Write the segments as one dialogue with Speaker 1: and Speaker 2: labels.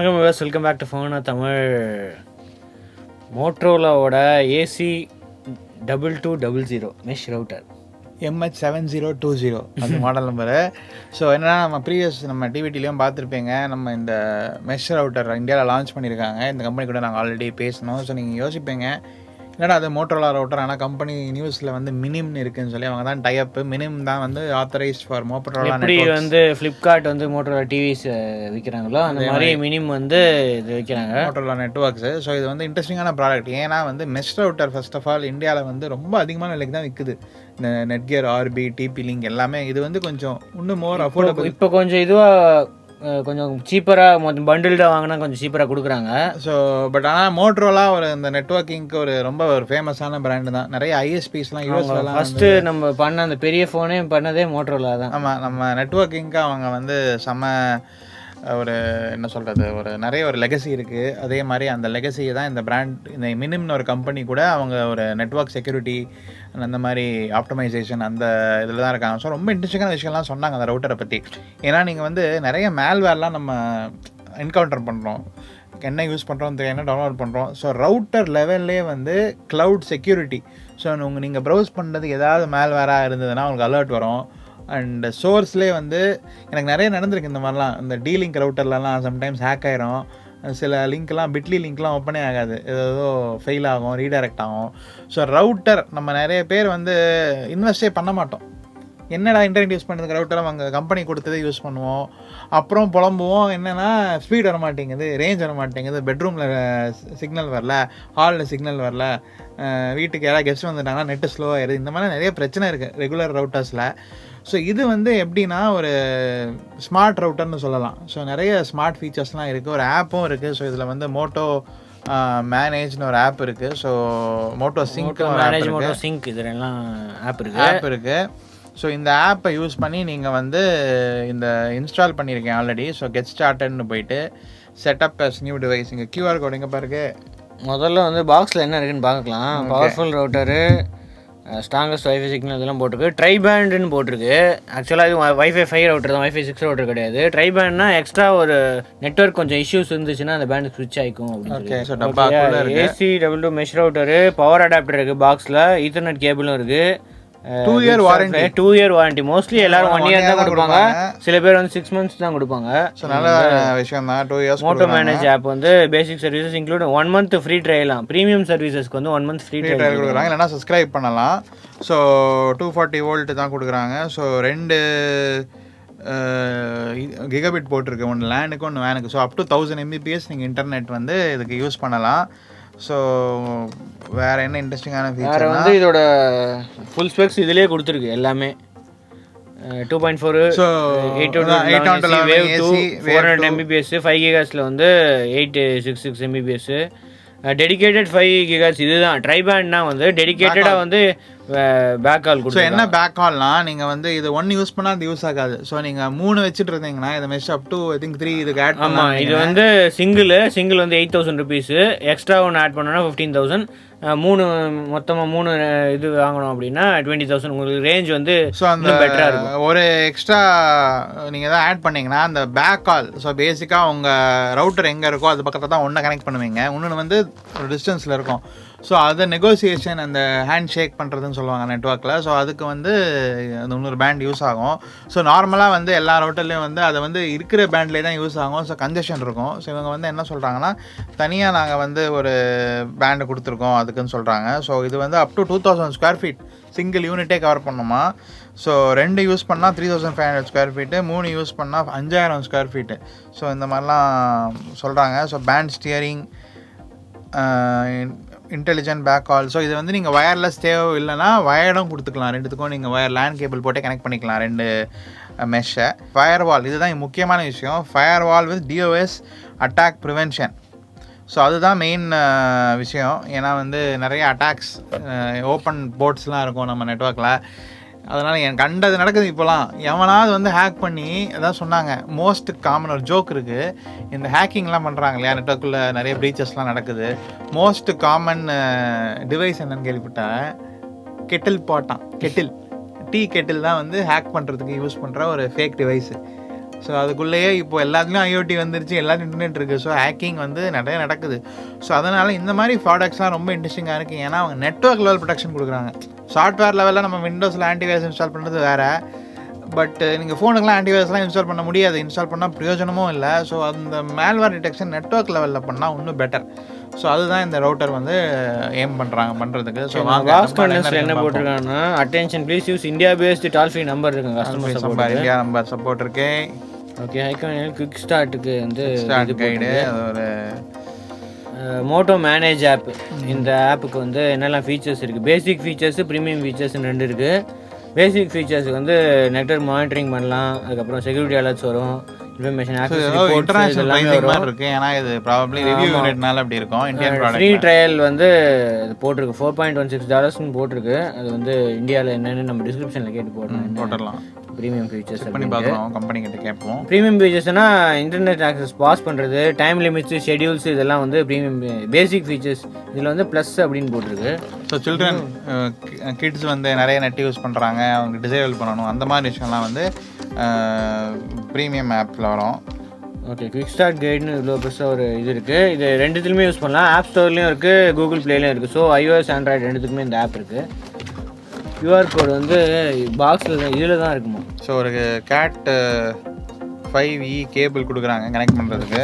Speaker 1: வணக்கம் விவாஸ், welcome back to ஃபோனா தமிழ். மோட்ரோலாவோட AC2200 மெஷ் ரவுட்டர்
Speaker 2: MH7020 அந்த மாடல் நம்பரு. ஸோ என்னென்னா நம்ம நம்ம டிவிடிலையும் பார்த்துருப்பீங்க. நம்ம இந்த மெஷ் ரவுட்டர் இந்தியாவில் லான்ச் பண்ணியிருக்காங்க. இந்த கம்பெனி கூட நாங்கள் ஆல்ரெடி பேசினோம். ஸோ நீங்கள் யோசிப்பீங்க, என்னடா அது மோட்டோரோலா ரவுட்டர், ஆனால் கம்பெனி நியூஸில் வந்து மினிம்னு இருக்குன்னு சொல்லி அவங்க தான் டைப். மினிம் தான் வந்து ஆத்தரைஸ்ட் ஃபார் மோட்டோரோலா.
Speaker 1: எப்படி வந்து ஃப்ளிப்கார்ட் வந்து மோட்டோரோலா டிவிஸ் விற்கிறாங்களோ அந்த மாதிரி மினிம் வந்து இது விற்கிறாங்க,
Speaker 2: மோட்டோரோலா நெட்ஒர்க்ஸு. ஸோ இது வந்து இன்ட்ரெஸ்டிங்கான ப்ராடக்ட். ஏன்னா வந்து mesh router first of all இந்தியாவில் வந்து ரொம்ப அதிகமான விலைக்கு தான் விற்குது. இந்த நெட்கியர், ஆர்பி, டிபி லிங்க் எல்லாமே இது வந்து கொஞ்சம் இன்னும் மோர் அஃபோர்டபுள்.
Speaker 1: இப்போ கொஞ்சம் இதுவாக கொஞ்சம் சீப்பராக பண்டில்டாக வாங்கினா கொஞ்சம் சீப்பராக கொடுக்குறாங்க.
Speaker 2: ஸோ பட் ஆனால் மோட்ரோலா இந்த நெட்ஒர்க்கிங்க்கு ஒரு ஃபேமஸான பிராண்டு தான். நிறைய ஐஎஸ்பிஸ்லாம் யூஎஸ்லாம்
Speaker 1: ஃபஸ்ட்டு நம்ம பண்ண அந்த பெரிய ஃபோனே பண்ணதே மோட்ரோலா தான்.
Speaker 2: ஆமாம், நம்ம நெட்ஒர்க்கிங்க்கு அவங்க வந்து என்ன சொல்கிறது, நிறைய லெகசி இருக்குது. அதே மாதிரி அந்த லெகசியை தான் இந்த பிராண்ட், இந்த மினிம்னு ஒரு கம்பெனி கூட அவங்க ஒரு நெட்ஒர்க் செக்யூரிட்டி அந்த மாதிரி ஆப்டமைசேஷன் அந்த இதில் தான் இருக்காங்க. ஸோ ரொம்ப இன்ட்ரெஸ்டிங்கான விஷயம்லாம் சொன்னாங்க அந்த ரவுட்டரை பற்றி. ஏன்னா நீங்கள் வந்து நிறைய மேல்வேர்லாம் நம்ம என்கவுண்டர் பண்ணுறோம், என்ன யூஸ் பண்ணுறோம் தெரியும், டவுன்லோட் பண்ணுறோம். ஸோ ரவுட்டர் லெவல்லே வந்து க்ளவுட் செக்யூரிட்டி. ஸோ நீங்கள் ப்ரௌஸ் பண்ணுறது ஏதாவது மேல்வேராக இருந்ததுன்னா உங்களுக்கு அலர்ட் வரும். அண்ட் சோர்ஸ்லேயே வந்து எனக்கு நிறைய நடந்திருக்கு இந்த மாதிரிலாம். இந்த டீலிங்க் ரவுட்டர்லலாம் சம்டைம்ஸ் ஹேக் ஆகிரும். சில லிங்க்லாம் பிட்லி லிங்க்லாம் ஓப்பனே ஆகாது, ஏதோ ஃபெயில் ஆகும், ரீடைரக்ட் ஆகும். ஸோ ரவுட்டர் நம்ம நிறைய பேர் வந்து இன்வெஸ்டே பண்ண மாட்டோம். என்னடா இன்டர்நெட் யூஸ் பண்ணுறதுக்கு ரவுட்டர் அவங்க கம்பெனி கொடுத்ததே யூஸ் பண்ணுவோம். அப்புறம் புலம்புவோம், என்னென்னா ஸ்பீட் வர மாட்டேங்குது, ரேஞ்ச் வர மாட்டேங்குது, பெட்ரூமில் சிக்னல் வரல, ஹாலில் சிக்னல் வரல, வீட்டுக்கு யாராவது கெஸ்ட் வந்துட்டாங்கன்னா நெட்டு ஸ்லோ ஆயிடுது. இந்த மாதிரி நிறைய பிரச்சனை இருக்குது ரெகுலர் ரவுட்டர்ஸில். ஸோ இது வந்து எப்படின்னா ஒரு ஸ்மார்ட் ரவுட்டர்னு சொல்லலாம். ஸோ நிறைய ஸ்மார்ட் ஃபீச்சர்ஸ்லாம் இருக்குது, ஒரு ஆப்பும் இருக்குது. ஸோ இதில் வந்து மோட்டோ மேனேஜ்னு ஒரு ஆப் இருக்குது. ஸோ மோட்டோ சிங்க்
Speaker 1: இதெல்லாம் ஆப்
Speaker 2: இருக்குது. ஸோ இந்த ஆப்பை யூஸ் பண்ணி நீங்கள் வந்து இந்த இன்ஸ்டால் பண்ணியிருக்கேன் ஆல்ரெடி. ஸோ கெட் ஸ்டார்டட்னு போயிட்டு செட்டப் அஸ் நியூ டிவைஸ், இங்கே கியூஆர் கோடு இங்கே பாருங்க.
Speaker 1: முதல்ல வந்து பாக்ஸில் என்ன இருக்குன்னு பார்க்கலாம். Powerful router, strongest wifi signal இதெல்லாம் போட்டிருக்கு. ட்ரை பேண்டுன்னு போட்டிருக்கு. ஆக்சுவலாக இது வைஃபை 5 ரவுட்டர் தான், வைஃபை 6 ரவுட்டர் கிடையாது. ட்ரை பேண்ட்னா எக்ஸ்ட்ரா ஒரு நெட்வொர்க் கொஞ்சம் இஷ்யூஸ் இருந்துச்சுன்னா அந்த பேண்ட் ஸ்விட்ச் ஆகிக்கும் அப்படின்னு. AC22 mesh router, power adapter இருக்குது பாக்ஸில், ஈத்தர்நெட் கேபிளும் இருக்குது.
Speaker 2: 2 year warranty.
Speaker 1: 2 year warranty. Mostly எல்லாரும் 1 இயர் தான் கொடுப்பாங்க, சில பேர் வந்து 6 months தான் கொடுப்பாங்க.
Speaker 2: ஸோ நல்ல விஷயம் தான். 2 years
Speaker 1: மோட்டோ மேனேஜ் ஆப் வந்து basic services include 1 month free ட்ரையலாம். ப்ரீமியம் சர்வீசஸ்க்கு வந்து 1 month ஃப்ரீ ட்ரையல்
Speaker 2: கொடுக்குறாங்க, இல்லைனா சப்ஸ்கிரைப் பண்ணலாம். ஸோ 240 volt தான் கொடுக்குறாங்க. ஸோ 2 கிகாபிட் போட்டிருக்கு, ஒன்று லேண்டுக்கு ஒன்று வேனுக்கு. ஸோ அப் டு 1000 Mbps நீங்கள் இன்டர்நெட் வந்து இதுக்கு யூஸ் பண்ணலாம். ஸோ வேறு என்ன இன்ட்ரெஸ்டிங்கான ஃபீச்சர்
Speaker 1: வந்து இதோட ஃபுல் ஸ்பெக்ஸ் இதிலே கொடுத்துருக்கு எல்லாமே. 2.4
Speaker 2: ஸோ
Speaker 1: 400 Mbps, 5 GHz வந்து 866 Mbps, டெடிகேட்டட் 5 GHz. இதுதான் ட்ரை பேண்ட்னா வந்து டெடிகேட்டடாக வந்து பேக் கால் கொடுக்கும்.
Speaker 2: ஸோ என்ன பேக் கால்னா நீங்கள் வந்து இது 1 யூஸ் பண்ணால் அது யூஸ் ஆகாது. ஸோ நீங்கள் 3 வச்சுட்டு இருந்தீங்கன்னா இதை mesh up to I think 3 இதுக்கு ஆட் பண்ணலாம்.
Speaker 1: இது வந்து சிங்கிள் வந்து 8000 rupees, எக்ஸ்ட்ரா ஒன்று ஆட் பண்ணோன்னா 15,000. 3 மொத்தமாக 3 இது வாங்கணும் அப்படின்னா 20,000. உங்களுக்கு ரேஞ்ச் வந்து
Speaker 2: ஸோ அந்த பெட்டராக இருக்கும். ஒரு எக்ஸ்ட்ரா நீங்கள் தான் ஆட் பண்ணிங்கன்னா அந்த பேக் கால், ஸோ பேசிக்காக உங்கள் ரவுட்டர் எங்கே இருக்கோ அது பக்கத்தில் தான் ஒன்றை கனெக்ட் பண்ணுவீங்க, இன்னொன்று வந்து ஒரு டிஸ்டன்ஸில் இருக்கும். ஸோ அதை நெகோசியேஷன், அந்த ஹேண்ட் ஷேக் பண்ணுறதுன்னு சொல்லுவாங்க நெட்ஒர்க்கில். ஸோ அதுக்கு வந்து அந்த இன்னொரு பேண்ட் யூஸ் ஆகும். ஸோ நார்மலாக வந்து எல்லா ரவுட்டர்லேயும் வந்து அதை வந்து இருக்கிற பேண்ட்லேயே தான் யூஸ் ஆகும். ஸோ கன்ஜெஷன் இருக்கும். ஸோ இவங்க வந்து என்ன சொல்கிறாங்கன்னா, தனியாக நாங்கள் வந்து ஒரு பேண்டு கொடுத்துருக்கோம் அதுக்குன்னு சொல்கிறாங்க. ஸோ இது வந்து up to 2000 square feet single யூனிட்டே கவர் பண்ணுமா. ஸோ 2 யூஸ் பண்ணால் 3500 square feet, 3 யூஸ் பண்ணால் 5000 square feet. ஸோ இந்த மாதிரிலாம் சொல்கிறாங்க. So band steering, intelligent backhaul. So இது வந்து நீங்கள் வயர்லெஸ் தேவை இல்லைனா வயர்டும் கொடுத்துக்கலாம். ரெண்டுத்துக்கும் நீங்கள் லேண்ட் கேபிள் போட்டே கனெக்ட் பண்ணிக்கலாம் 2 மெஷ்ஷை. ஃபயர்வால், இதுதான் முக்கியமான விஷயம். Firewall with DOS attack prevention. So அதுதான் மெயின் விஷயம். ஏன்னா வந்து நிறைய அட்டாக்ஸ், ஓப்பன் போர்ட்ஸ்லாம் இருக்கும் நம்ம நெட்ஒர்க்கில். அதனால் எனக்கு கண்டது நடக்குது இப்போலாம். எவனாவது வந்து ஹேக் பண்ணி அதான் சொன்னாங்க, மோஸ்ட் காமன் ஒரு ஜோக் இருக்குது, இந்த ஹேக்கிங்லாம் பண்ணுறாங்க இல்லையா நெட்ஒர்க்கில், நிறைய ப்ரீச்சஸ்லாம் நடக்குது. மோஸ்ட் காமன் டிவைஸ் என்னன்னு கேள்விப்பட்டேன், கெட்டில் டீ கெட்டில் தான் வந்து ஹேக் பண்ணுறதுக்கு யூஸ் பண்ணுற ஒரு ஃபேக் டிவைஸு. ஸோ அதுக்குள்ளேயே இப்போ எல்லாத்துலேயும் ஐஓடி வந்துருச்சு, எல்லாத்தையும் இன்டர்நெட் இருக்குது. ஸோ ஹேக்கிங் வந்து நிறைய நடக்குது. ஸோ அதனால் இந்த மாதிரி ப்ராடக்ட்ஸ்லாம் ரொம்ப இன்ட்ரெஸ்டிங்காக இருக்குது. ஏன்னா அவங்க நெட்வொர்க் லெவல் ப்ரொடெக்ஷன் கொடுக்குறாங்க. சாஃப்ட்வேர் லெவலில் நம்ம விண்டோஸில் ஆன்டிவைரஸ் இன்ஸ்டால் பண்ணுறது வேறு. பட் நீங்கள் ஃபோனுக்குலாம் ஆன்டிவைரஸ்லாம் இன்ஸ்டால் பண்ண முடியாது, இன்ஸ்டால் பண்ணால் பிரயோஜனமும் இல்லை. ஸோ அந்த மேல்வேர் டிடெக்ஷன் நெட்வொர்க் லெவலில் பண்ணால் இன்னும் பெட்டர். ஸோ அதுதான் இந்த ரவுட்டர் வந்து எய்ம் பண்ணுறதுக்கு. ஸோ
Speaker 1: என்ன போட்டிருக்காங்கன்னா, attention please use India based toll free number இருக்குங்க, customer support,
Speaker 2: India number support இருக்கு.
Speaker 1: ஓகே, ஐகான் குவிக் ஸ்டார்ட்டுக்கு வந்து
Speaker 2: ஸ்டார்ட் கைடு, அது ஒரு
Speaker 1: மோட்டோ மேனேஜ் ஆப். இந்த ஆப்புக்கு வந்து என்னெல்லாம் ஃபீச்சர்ஸ் இருக்குது, பேசிக் ஃபீச்சர்ஸு, ப்ரீமியம் ஃபீச்சர்ஸ்னு 2 இருக்குது. பேசிக் ஃபீச்சர்ஸுக்கு வந்து நெட்வொர்க் மானிட்டரிங் பண்ணலாம், அதுக்கப்புறம் செக்யூரிட்டி அலர்ட்ஸ் வரும், இன்ஃபர்மேஷன் ஆக்சஸ் ரிப்போர்ட்ஸ் எல்லாமே வரும்.
Speaker 2: இருக்கு. ஏன்னா இது ப்ராபபிலி ரிவ்யூ யூனிட்னால அப்படி இருக்கும். இந்தியன் ப்ராடக்ட்
Speaker 1: ஃப்ரீ ட்ரையல் வந்து போட்டிருக்கு, $4.16 போட்டிருக்கு. அது வந்து இந்தியாவில் என்னென்னு நம்ம டிஸ்கிரிப்ஷனில் கேட்டு போட்டுடலாம். ப்ரீமியம் ஃபீச்சர்ஸ்
Speaker 2: பண்ணி பார்க்கலாம், கம்பெனி கிட்ட கேட்போம்.
Speaker 1: ப்ரீமியம் ஃபீச்சர்ஸ்னா இன்டர்நெட் ஆக்சஸ் பாஸ் பண்ணுறது, டைம் லிமிட்ஸ், ஷெடியூல்ஸ், இதெல்லாம் வந்து ப்ரீமியம் பேசிக் ஃபீச்சர்ஸ். இதில் வந்து ப்ளஸ் அப்படின்னு போட்டிருக்கு.
Speaker 2: ஸோ சில்ட்ரன் கிட்ஸ் வந்து நிறைய நெட் யூஸ் பண்ணுறாங்க, அவங்க டிசேபிள் பண்ணணும், அந்த மாதிரி விஷயம்லாம் வந்து ப்ரீமியம் ஆப்பில் வரும்.
Speaker 1: ஓகே, குவிக் ஸ்டார்ட் கைடுன்னு இவ்வளோ பெருசாக ஒரு இது இருக்குது. இது 2த்துலையுமே யூஸ் பண்ணலாம். ஆப் ஸ்டோர்லேயும் இருக்குது, கூகுள் ப்ளேலையும் இருக்குது. ஸோ iOS, Android 2த்துக்குமே இந்த ஆப் இருக்குது. QR கோடு வந்து பாக்ஸில் இதில் தான் இருக்குமா.
Speaker 2: ஸோ ஒரு கேட் 5E கேபிள் கொடுக்குறாங்க கனெக்ட் பண்ணுறதுக்கு.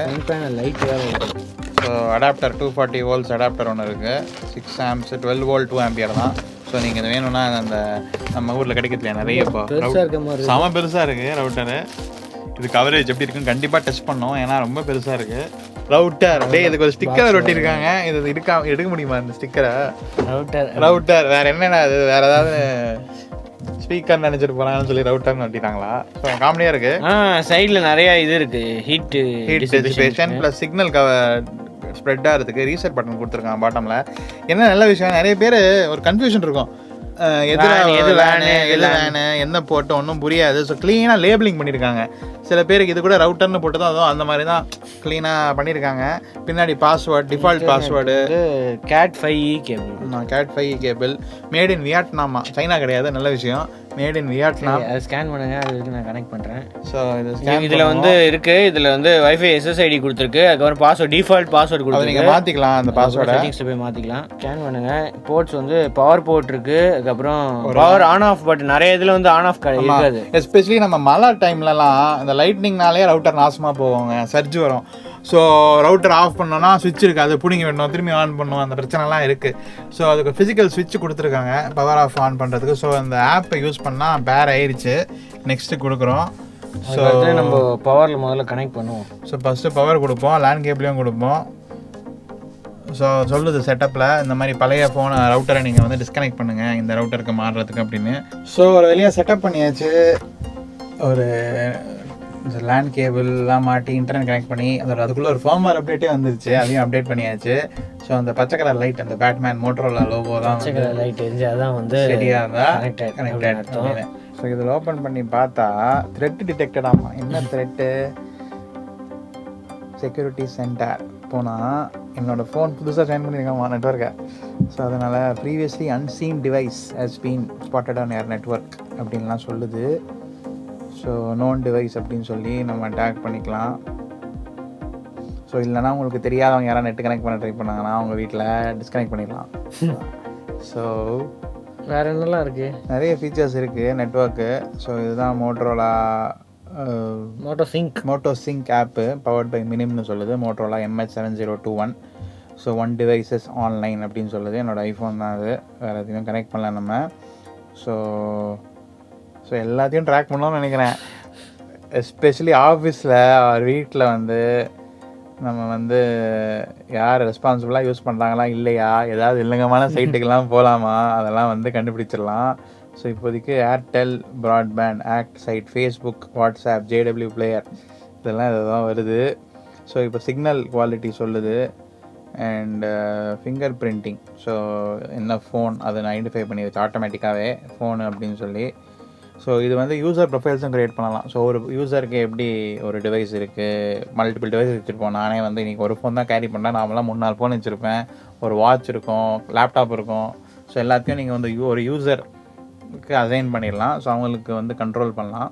Speaker 1: லைட் வேறு இருக்குது.
Speaker 2: ஸோ அடாப்டர் 240 volts அடாப்டர் ஒன்று இருக்குது. 6 amps 12 volt 2 ampere தான். ஸோ நீங்கள் இது வேணும்னா அந்த நம்ம ஊரில் கிடைக்கிறதுல நிறைய இப்போ செம பெருசாக இருக்குது ரவுட்டரு. இது கவரேஜ் எப்படி இருக்குன்னு கண்டிப்பாக டெஸ்ட் பண்ணோம், ஏன்னா ரொம்ப பெருசாக இருக்குது ரவுட்டர். அப்படியே இதுக்கு ஒரு ஸ்டிக்கர் ஒட்டியிருக்காங்க. இது எடுக்க முடியுமா இந்த ஸ்டிக்கரை? ரவுட்டர் வேறு என்னென்ன, அது வேறு ஏதாவது ஸ்பீக்கர் நினைச்சிட்டு போறாங்கன்னு சொல்லி ரவுட்டர்னு ஒட்டிட்டாங்களா? ஸோ காமெடியாக இருக்குது.
Speaker 1: சைடில் நிறையா இது இருக்குது, heat
Speaker 2: dissipation plus signal spread ஆகிறதுக்கு ரீசெட் பட்டன் கொடுத்துருக்காங்க பாட்டமில். என்ன நல்ல விஷயம், நிறைய பேர் ஒரு கன்ஃபியூஷன் இருக்கும், எது வேனு என்ன போட்டு ஒன்றும் புரியாது. ஸோ க்ளீனாக லேபிளிங் பண்ணியிருக்காங்க. சில பேருக்கு இது கூட ரவுட்டர்னு போட்டு தான் அதுவும் அந்த மாதிரி தான் க்ளீனாக பண்ணியிருக்காங்க. பின்னாடி password, default password,
Speaker 1: cat 5E cable.
Speaker 2: Cat 5E cable made in வியட்நாமா, சைனா கிடையாது. நல்ல விஷயம், மேட் இன் வியட்நாம்.
Speaker 1: அதை ஸ்கேன் பண்ணுங்க, அதுக்கு நான் கனெக்ட் பண்ணுறேன்.
Speaker 2: ஸோ
Speaker 1: இதில் வந்து இருக்குது, இதில் வந்து வைஃபை SSID கொடுத்துருக்கு, அதுக்கப்புறம் பாஸ்வேர்டு, டிஃபால்ட் பாஸ்வேர்டு கொடுத்து
Speaker 2: நீங்கள் மாற்றிக்கலாம். அந்த பாஸ்வேர்டு
Speaker 1: செட்டிங்ஸில் போய் மாற்றிக்கலாம். ஸ்கேன் பண்ணுங்கள். போர்ட்ஸ் வந்து பவர் போர்ட் இருக்குது, அதுக்கப்புறம் பவர் ஆன் ஆஃப் பட் நிறைய இதில் வந்து ஆன் ஆஃப் இருக்காது.
Speaker 2: எஸ்பெஷலி நம்ம மழை டைம்லலாம் இந்த லைட்னிங்னாலே ரவுட்டர் நாசமாக போவாங்க, சர்ஜ் வரும். ஸோ ரவுட்டர் ஆஃப் பண்ணோன்னா ஸ்விட்ச் இருக்குது, அதை பிடிங்க வேணும், திரும்பி ஆன் பண்ணணும், அந்த பிரச்சனைலாம் இருக்குது. ஸோ அதுக்கு ஃபிசிக்கல் ஸ்விட்ச் கொடுத்துருக்காங்க பவர் ஆஃப் ஆன் பண்ணுறதுக்கு. ஸோ அந்த ஆப்பை யூஸ் பண்ணால் பேர் ஆயிடுச்சு. நெக்ஸ்ட்டு கொடுக்குறோம்.
Speaker 1: ஸோ நம்ம பவரில் முதல்ல கனெக்ட் பண்ணுவோம்.
Speaker 2: ஸோ ஃபஸ்ட்டு பவர் கொடுப்போம், லேண்ட் கேபிளையும் கொடுப்போம். ஸோ சொல்லுது செட்டப்பில் இந்த மாதிரி பழைய ஃபோன் ரவுட்டரை நீங்கள் வந்து டிஸ்கனெக்ட் பண்ணுங்கள் இந்த ரவுட்டருக்கு மாறுறதுக்கு அப்படின்னு. ஸோ ஒரு வெளியே செட்டப் பண்ணியாச்சு. ஒரு லேண்ட் கேபிள்லாம் மாட்டி இன்டர்நெட் கனெக்ட் பண்ணி அதுக்குள்ளே ஒரு ஃபர்ம்வேர் அப்டேட்டே வந்துருச்சு, அதையும் அப்டேட் பண்ணியாச்சு. ஸோ அந்த பச்சை கலர் லைட், அந்த பேட்மேன் மோட்டரோலா லோகோ தான்
Speaker 1: பச்சை கலர் லைட் எரிஞ்சால் தான் வந்து
Speaker 2: சரியாக இருந்தால் கனெக்டட். ஸோ இதில் ஓப்பன் பண்ணி பார்த்தா த்ரெட் டிடெக்டட் ஆமாம். என்ன த்ரெட்டு? செக்யூரிட்டி சென்டர் போனால் என்னோடய ஃபோன் புதுசாக ஜாயின் பண்ணியிருக்காமா நெட்வொர்க்கை. ஸோ அதனால் previously unseen device has been spotted on your network அப்படின்லாம் சொல்லுது. ஸோ நோன் டிவைஸ் அப்படின்னு சொல்லி நம்ம டேக் பண்ணிக்கலாம். ஸோ இல்லைனா உங்களுக்கு தெரியாதவங்க யாராவது நெட் கனெக்ட் பண்ண ட்ரை பண்ணாங்கன்னா அவங்க வீட்டில் டிஸ்கனெக்ட் பண்ணிடலாம். ஸோ
Speaker 1: வேறு என்னெல்லாம் இருக்குது,
Speaker 2: நிறைய ஃபீச்சர்ஸ் இருக்குது நெட்வொர்க்கு. ஸோ இதுதான் Motorola moto sync app powered by மினிம்னு சொல்லுது. Motorola MH7020. So 1 devices online அப்படின்னு சொல்லுது. என்னோடய ஐஃபோன் தான் அது, வேறு எதுவும் கனெக்ட் பண்ணல நம்ம. ஸோ எல்லாத்தையும் ட்ராக் பண்ணலாம்னு நினைக்கிறேன். எஸ்பெஷலி ஆஃபீஸில் வீட்டில் வந்து நம்ம வந்து யார் ரெஸ்பான்சிபிளாக யூஸ் பண்ணுறாங்களா இல்லையா, ஏதாவது இல்லங்கமான சைட்டுக்கெல்லாம் போகலாமா, அதெல்லாம் வந்து கண்டுபிடிச்சிடலாம். ஸோ இப்போதைக்கு Airtel broadband, ACT side, Facebook, WhatsApp, JW player இதெல்லாம் இதுதான் வருது. ஸோ இப்போ சிக்னல் குவாலிட்டி சொல்லுது அண்ட் ஃபிங்கர் பிரிண்டிங். ஸோ என்ன ஃபோன் அதை நான் ஐடென்டிஃபை பண்ணி வச்சு ஆட்டோமேட்டிக்காகவே ஃபோனு அப்படின்னு சொல்லி. ஸோ இது வந்து யூசர் ப்ரொஃபைல்ஸும் க்ரியேட் பண்ணலாம். ஸோ ஒரு யூசருக்கு எப்படி ஒரு டிவைஸ் இருக்குது, மல்டிபிள் டிவைஸ் வச்சுருப்போம். நானே வந்து இன்றைக்கி ஒரு ஃபோன் தான் கேரி பண்ணேன், நாமெல்லாம் 3-4 ஃபோன் வச்சுருப்பேன், ஒரு வாட்ச் இருக்கும், லேப்டாப் இருக்கும். ஸோ எல்லாத்தையும் நீங்கள் வந்து ஒரு யூசருக்கு அசைன் பண்ணிடலாம். ஸோ அவங்களுக்கு வந்து கண்ட்ரோல் பண்ணலாம்.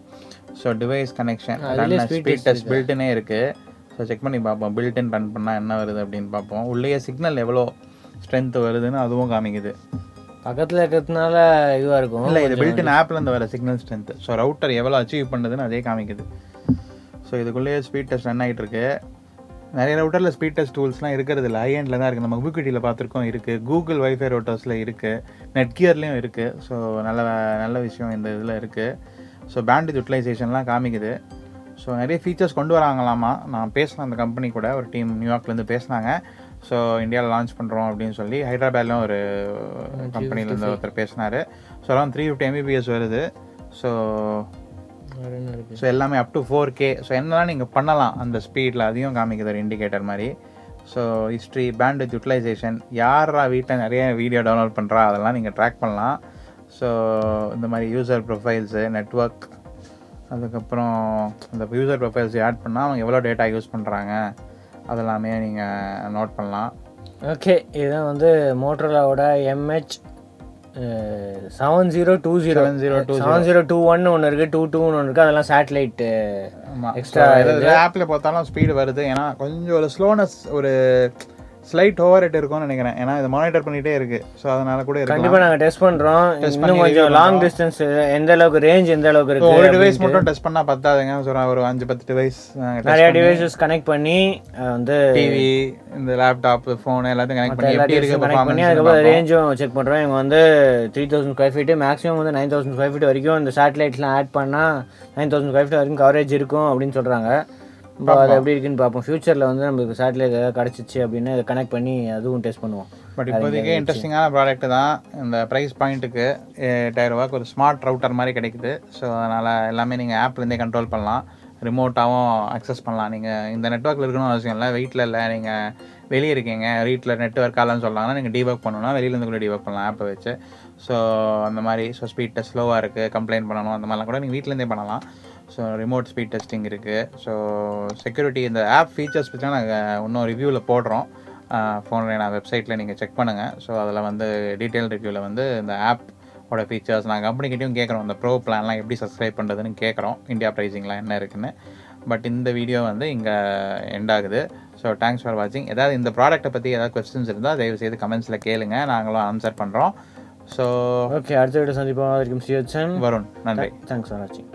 Speaker 2: ஸோ டிவைஸ் கனெக்ஷன்
Speaker 1: அதுலயே
Speaker 2: run
Speaker 1: speed
Speaker 2: speed
Speaker 1: test
Speaker 2: test பில்ட்னே இருக்குது. ஸோ செக் பண்ணி பார்ப்போம் பில்டின் ரன் பண்ணால் என்ன வருது அப்படின்னு பார்ப்போம். உள்ளேயே சிக்னல் எவ்வளோ ஸ்ட்ரென்த் வருதுன்னு அதுவும் காமிக்குது.
Speaker 1: பக்கத்தில் இருக்கிறதுனால இதுவாக இருக்கும்.
Speaker 2: இல்லை இது பில்டின் ஆப்லேருந்து வர சிக்னல் ஸ்ட்ரென்த். ஸோ ரவுட்டர் எவ்வளோ அச்சீவ் பண்ணுதுன்னு அதே காமிக்குது. ஸோ இதுக்குள்ளேயே ஸ்பீட் டெஸ்ட் ரன் ஆகிட்டு இருக்கு. நிறைய ரவுட்டரில் ஸ்பீட் டெஸ்ட் டூல்ஸ்லாம் இருக்கிறது இல்லை, ஹைஎண்டில் தான் இருக்குது. நம்ம உபிக்விட்டியில் பார்த்துருக்கோம் இருக்குது, கூகுள் வைஃபை ரவுட்டர்ஸில் இருக்குது, நெட்கியர்லேயும் இருக்குது. ஸோ நல்ல விஷயம் இந்த இதில் இருக்குது. ஸோ பேண்ட் யூட்டிலைசேஷன்லாம் காமிக்குது. ஸோ நிறைய ஃபீச்சர்ஸ் கொண்டு வராங்களாமா. நான் பேசினேன் அந்த கம்பெனி கூட, ஒரு டீம் நியூயார்க்லேருந்து பேசினாங்க. ஸோ இந்தியாவில் லான்ச் பண்ணுறோம் அப்படின்னு சொல்லி. ஹைதராபாத்லேயும் ஒரு கம்பெனிலேருந்து ஒருத்தர் பேசினார். ஸோ அதான் 350 Mbps வருது. ஸோ எல்லாமே அப் டு 4K. ஸோ என்னெல்லாம் நீங்கள் பண்ணலாம் அந்த ஸ்பீடில் அதையும் காமிக்குது ஒரு இண்டிகேட்டர் மாதிரி. ஸோ ஹிஸ்ட்ரி, பேண்ட் யூட்டிலைசேஷன், யாரா வீட்டில் நிறைய வீடியோ டவுன்லோட் பண்ணுறா அதெல்லாம் நீங்கள் ட்ராக் பண்ணலாம். ஸோ இந்த மாதிரி யூசர் ப்ரொஃபைல்ஸு, நெட்வொர்க், அதுக்கப்புறம் அந்த யூசர் ப்ரொஃபைல்ஸ் ஆட் பண்ணால் அவங்க எவ்வளோ டேட்டா யூஸ் பண்ணுறாங்க அதெல்லாமே நீங்கள் நோட் பண்ணலாம்.
Speaker 1: ஓகே, இதுதான் வந்து மோட்டரோலாவோட MH7020 ஒன்று இருக்குது, 22 ஒன்று இருக்குது. அதெல்லாம் சேட்டலைட் எக்ஸ்ட்ரா
Speaker 2: ஆப்பில் பார்த்தாலும் ஸ்பீடு வருது. ஏன்னா கொஞ்சம் ஒரு ஸ்லோனஸ், ஒரு ஸ்லைட் ஓவர் ரேட் இருக்கும்னு நினைக்கிறேன். ஏன்னா இது மானிட்டர் பண்ணிகிட்டே இருக்குது. ஸோ அதனால கூட இருக்கு.
Speaker 1: கண்டிப்பாக நாங்கள் டெஸ்ட் பண்ணுறோம். இன்னும் கொஞ்சம் லாங் டிஸ்டன்ஸ் எந்த அளவுக்கு ரேஞ்ச் எந்த அளவுக்கு இருக்குது.
Speaker 2: ஒரு டிவைஸ் மட்டும் டெஸ்ட் பண்ணால் பத்தாதுங்க. ஸோ ஒரு 5-10 டிவைஸ்
Speaker 1: நிறைய டிவைசஸ் கனெக்ட் பண்ணி வந்து
Speaker 2: டிவி, இந்த லேப்டாப், ஃபோன் எல்லாத்தையும் கனெக்ட் பண்ணி
Speaker 1: அதுக்கப்புறம் ரேஞ்சும் செக் பண்ணுறோம். இவங்க வந்து 3000 ஸ்கொயர் ஃபீட்டு, மேக்ஸிமம் வந்து 9000 ஸ்கொயர் ஃபீட் வரைக்கும் இந்த சேட்டலைட்ஸ்லாம் ஆட் பண்ணால் 9000 ஸ்கொயர் ஃபீட் வரைக்கும் கவரேஜ் இருக்கும் அப்படின்னு சொல்கிறாங்க. இப்போ அது எப்படி இருக்குன்னு பார்ப்போம். ஃபியூச்சரில் வந்து நம்மளுக்கு சேட்டலைட் ஏதாவது கிடச்சிச்சு அப்படின்னு அதை கனெக்ட் பண்ணி அதுவும் டெஸ்ட் பண்ணுவோம்.
Speaker 2: பட் இப்போதைக்கு இன்ட்ரெஸ்டிங்கான ப்ராடக்ட் தான். இந்த ப்ரைஸ் பாயிண்ட்டுக்கு 8000 ரூபாய்க்கு ஒரு ஸ்மார்ட் ரவுட்டர் மாதிரி கிடைக்குது. ஸோ அதனால் எல்லாமே நீங்கள் ஆப்லேருந்தே கண்ட்ரோல் பண்ணலாம், ரிமோட்டாகவும் அக்சஸ் பண்ணலாம். நீங்கள் இந்த நெட்ஒர்க்கில் இருக்கணும்னு அவசியம் இல்லை. வீட்டில் இல்லை, நீங்கள் வெளியே இருக்கீங்க, வீட்டில் நெட்ஒர்க் ஆகலன்னு சொன்னாங்கன்னா நீங்கள் டீபக் பண்ணணும்னா வெளியிலேருந்து கூட டீபக் பண்ணலாம் ஆப்பை வச்சு. ஸோ அந்த மாதிரி. ஸோ ஸ்பீட் டெஸ்ட் ஸ்லோவாக இருக்குது, கம்ப்ளைண்ட் பண்ணணும், அந்த மாதிரிலாம் கூட நீங்கள் வீட்டிலேருந்தே பண்ணலாம். ஸோ ரிமோட் ஸ்பீட் டெஸ்டிங் இருக்குது. ஸோ செக்யூரிட்டி, இந்த ஆப் ஃபீச்சர்ஸ் பற்றி நாங்கள் இன்னும் ரிவ்யூவில் போடுறோம். ஃபோனில் நான் வெப்சைட்டில் நீங்கள் செக் பண்ணுங்கள். ஸோ அதில் வந்து டீட்டெயில் ரிவ்யூவில் வந்து இந்த ஆப்போட ஃபீச்சர்ஸ் நாங்கள் கம்பெனிக்கிட்டையும் கேட்குறோம். இந்த ப்ரோ பிளான்லாம் எப்படி சப்ஸ்கிரைப் பண்ணுறதுன்னு கேட்குறோம், இந்தியா ப்ரைஸிங்லாம் என்ன இருக்குன்னு. பட் இந்த வீடியோ வந்து இங்கே எண்ட் ஆகுது. ஸோ தேங்க்ஸ் ஃபார் வாட்சிங். ஏதாவது இந்த ப்ராடக்ட்டை பற்றி ஏதாவது கொஸ்டின்ஸ் இருந்தால் தயவுசெய்து கமெண்ட்ஸில் கேளுங்க, நாங்களும் ஆன்சர் பண்ணுறோம். ஸோ
Speaker 1: ஓகே, அடுத்த வீடியோ சந்திப்போம். வரைக்கும் வருண்.
Speaker 2: நன்றி.
Speaker 1: தேங்க்ஸ் ஃபார் வாட்சிங்.